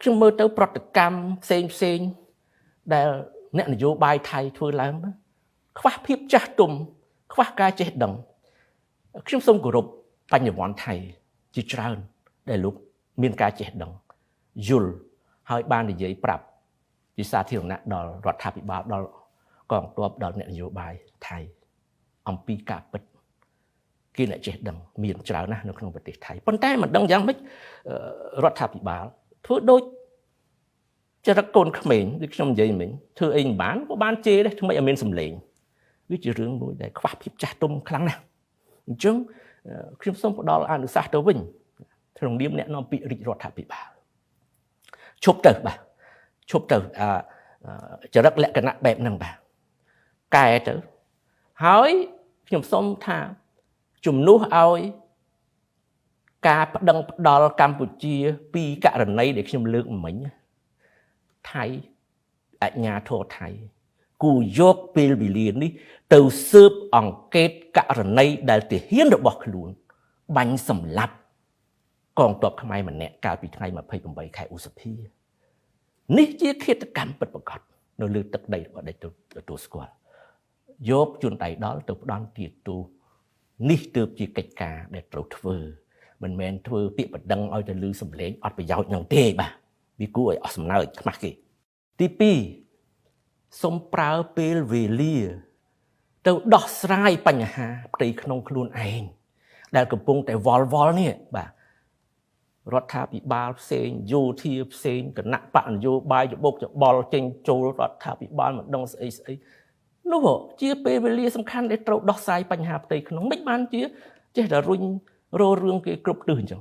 ខ្ញុំមើលទៅប្រតិកម្មផ្សេងដែលអ្នកនយោបាយថៃធ្វើឡើងខ្វះភាពចាស់ទុំខ្វះការចេះដឹងខ្ញុំសូមគោរពបញ្ញវន្តថៃជាច្រើនដែលលោកមានការចេះដឹងយល់ហើយបាននិយាយប្រាប់ជាសាធារណៈដល់រដ្ឋាភិបាលដល់កងទ័ពដល់អ្នកនយោបាយថៃអំពីការពិតគេអ្នកចេះដឹងមានច្រើនណាស់នៅក្នុងប្រទេសថៃប៉ុន្តែមិនដឹងយ៉ាងម៉េចរដ្ឋាភិបាលធ្វើដូចចរិតកូនក្មេងដូចខ្ញុំនិយាយមិញធ្វើអីមិនបានក៏បានជេរដែរថ្មីឲ្យមានសម្លេងវាជារឿងមួយដែលខ្វះភាពចាស់ទុំខ្លាំងណាស់អញ្ចឹងខ្ញុំសូមផ្ដល់អនុសាសន៍ទៅវិញក្នុងនាមអ្នកនាំពាក្យរាជរដ្ឋាភិបាលឈប់ទៅបាទឈប់ទៅចរិតលក្ខណៈបែបហ្នឹងបាទកែទៅហើយខ្ញុំសូមថាជំនួសឲ្យការប្តឹងផ្ដាល់កម្ពុជាពីករណីដែលខ្ញុំលើកមិញថៃអាជ្ញាធរថៃគូយកពេលវេលានេះទៅស៊ើបអង្កេតករណីដែលទាហានរបស់ខ្លួនបាញ់សម្លាប់កងទ័ពខ្មែរម្នាក់កាលពីថ្ងៃ28ខែឧសភានេះជាឃាតកម្មពិតប្រាកដនៅលើទឹកដីរបស់ដេចទទួលស្គាល់យកជនដៃដល់ទៅផ្ដន់ទាទូនេះទើបជាកិច្ចការដែលត្រូវធ្វើមិនមែនធ្វើពាក្យបណ្ដឹងឲ្យទៅលឺសម្លេងអត់ប្រយោជន៍នឹងទេបាទវាគួរឲ្យអស់សំណើចខ្មាស់គេទី2សូមប្រើពេលវេលាទៅដោះស្រាយបញ្ហាផ្ទៃក្នុងខ្លួនឯងដែលកំពុងតែវល់នេះបាទរដ្ឋាភិបាលផ្សេងយោធាផ្សេងគណៈបកនយោបាយច្បុកច្បល់ចេញចូលរដ្ឋាភិបាលមិនដឹងស្អីនោះជាពេលវេលាសំខាន់ដែលត្រូវដោះស្រាយបញ្ហាផ្ទៃក្នុងមិនបានជាចេះតែរុញរោរឿងគេគ្រប់ទិសអញ្ចឹង